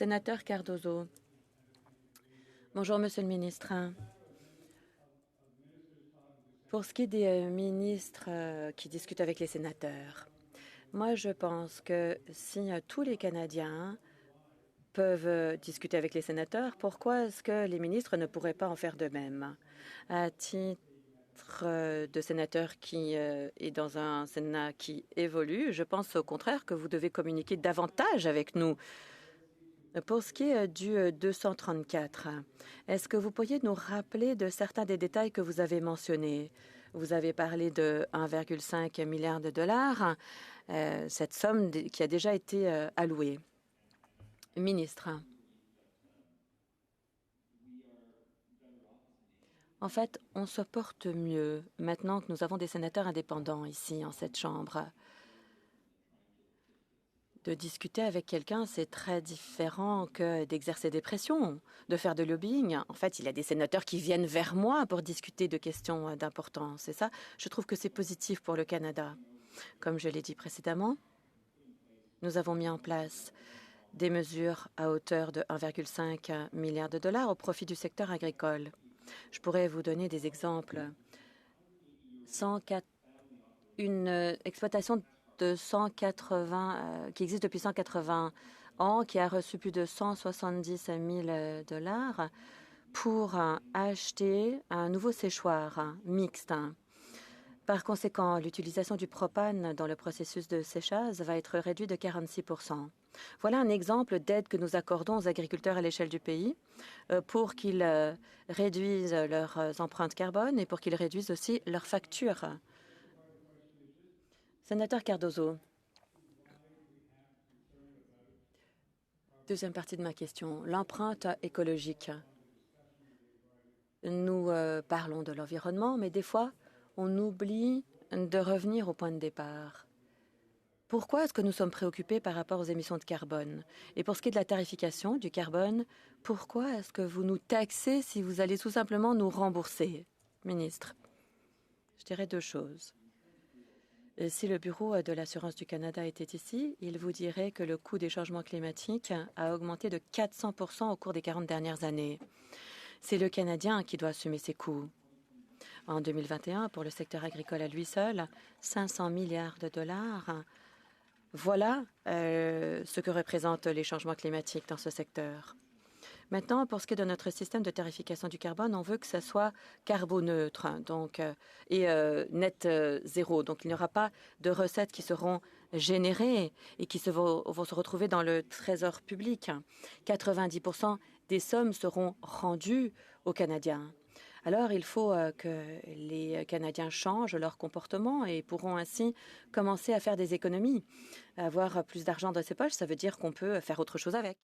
Sénateur Cardozo. Bonjour, Monsieur le ministre. Pour ce qui est des ministres qui discutent avec les sénateurs, moi, je pense que si tous les Canadiens peuvent discuter avec les sénateurs, pourquoi est-ce que les ministres ne pourraient pas en faire de même? À titre de sénateur qui est dans un Sénat qui évolue, je pense au contraire que vous devez communiquer davantage avec nous. Pour ce qui est du 234, est-ce que vous pourriez nous rappeler de certains des détails que vous avez mentionnés? Vous avez parlé de 1,5 milliard de dollars, cette somme qui a déjà été allouée. Ministre. En fait, on se porte mieux maintenant que nous avons des sénateurs indépendants ici, en cette Chambre. De discuter avec quelqu'un, c'est très différent que d'exercer des pressions, de faire de lobbying. En fait, il y a des sénateurs qui viennent vers moi pour discuter de questions d'importance. Et ça, je trouve que c'est positif pour le Canada. Comme je l'ai dit précédemment, nous avons mis en place des mesures à hauteur de 1,5 milliard de dollars au profit du secteur agricole. Je pourrais vous donner des exemples. Une exploitation de 180, qui existe depuis 180 ans, qui a reçu plus de 170 000 dollars pour acheter un nouveau séchoir mixte. Par conséquent, l'utilisation du propane dans le processus de séchage va être réduite de 46 %. Voilà un exemple d'aide que nous accordons aux agriculteurs à l'échelle du pays pour qu'ils réduisent leurs empreintes carbone et pour qu'ils réduisent aussi leurs factures. Sénateur Cardozo. Deuxième partie de ma question, l'empreinte écologique. Nous parlons de l'environnement, mais des fois, on oublie de revenir au point de départ. Pourquoi est-ce que nous sommes préoccupés par rapport aux émissions de carbone? Et pour ce qui est de la tarification du carbone, pourquoi est-ce que vous nous taxez si vous allez tout simplement nous rembourser? Ministre, je dirais deux choses. Si le Bureau de l'assurance du Canada était ici, il vous dirait que le coût des changements climatiques a augmenté de 400 % au cours des 40 dernières années. C'est le Canadien qui doit assumer ces coûts. En 2021, pour le secteur agricole à lui seul, 500 milliards de dollars. Voilà ce que représentent les changements climatiques dans ce secteur. Maintenant, pour ce qui est de notre système de tarification du carbone, on veut que ça soit carboneutre et net zéro. Donc, il n'y aura pas de recettes qui seront générées et qui vont se retrouver dans le trésor public. 90 % des sommes seront rendues aux Canadiens. Alors, il faut que les Canadiens changent leur comportement et pourront ainsi commencer à faire des économies. Avoir plus d'argent dans ses poches, ça veut dire qu'on peut faire autre chose avec.